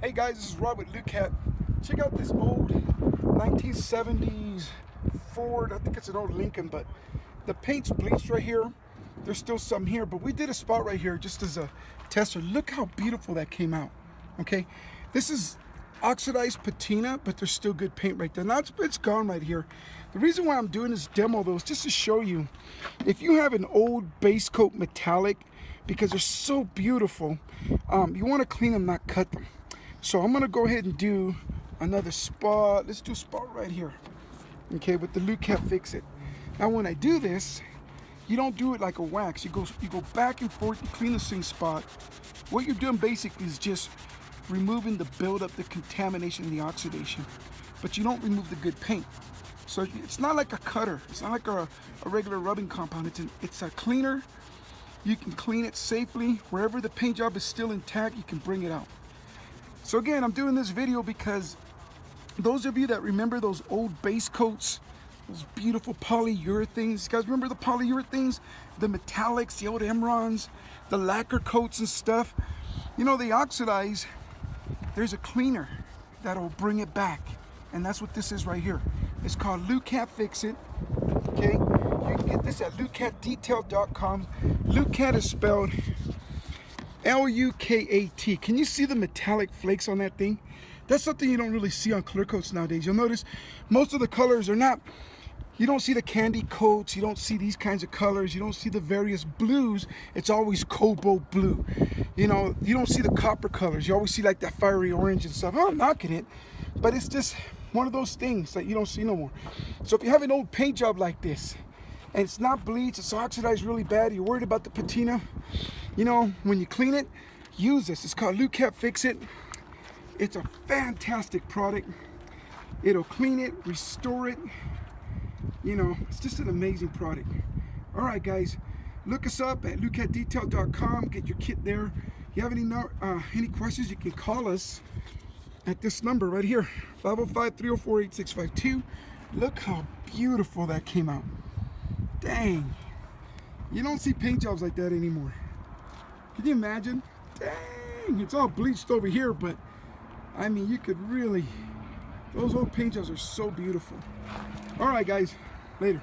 Hey guys, this is Rob with Lukat. Check out this old 1970s Ford. I think it's an old Lincoln, but the paint's bleached right here. There's still some here, but we did a spot right here just as a tester. Look how beautiful that came out. Okay, this is oxidized patina, but there's still good paint right there. Now it's gone right here. The reason why I'm doing this demo though is just to show you, if you have an old base coat metallic, because they're so beautiful, you want to clean them, not cut them. So I'm gonna go ahead and do another spot. Let's do a spot right here, okay, with the Lukat Fix It. Now when I do this, you don't do it like a wax. You go back and forth, you clean the same spot. What you're doing basically is just removing the buildup, the contamination, and the oxidation, but you don't remove the good paint. So it's not like a cutter. It's not like a regular rubbing compound. It's a cleaner. You can clean it safely. Wherever the paint job is still intact, you can bring it out. So again, I'm doing this video because those of you that remember those old base coats, those beautiful polyurethanes, you guys remember the polyurethanes, the metallics, the old Emrons, the lacquer coats and stuff, you know, they oxidize. There's a cleaner that'll bring it back, and that's what this is right here. It's called Lukat Fix It. Okay, you can get this at lukatdetail.com. Lukat is spelled L-U-K-A-T. Can you see the metallic flakes on that thing? That's something you don't really see on clear coats nowadays. You'll notice most of the colors are not, you don't see the candy coats, you don't see these kinds of colors, you don't see the various blues. It's always cobalt blue. You know, you don't see the copper colors. You always see like that fiery orange and stuff. I'm not knocking it, but it's just one of those things that you don't see no more. So if you have an old paint job like this, and it's not bleached, it's oxidized really bad, you're worried about the patina, you know, when you clean it, use this. It's called Lukat Fix It. It's a fantastic product. It'll clean it, restore it. You know, it's just an amazing product. All right, guys, look us up at lukatdetail.com. Get your kit there. If you have any questions, you can call us at this number right here, 505-304-8652. Look how beautiful that came out. Dang, you don't see paint jobs like that anymore. Can you imagine? Dang, it's all bleached over here, but I mean, you could really, those old paint jobs are so beautiful. All right, guys, later.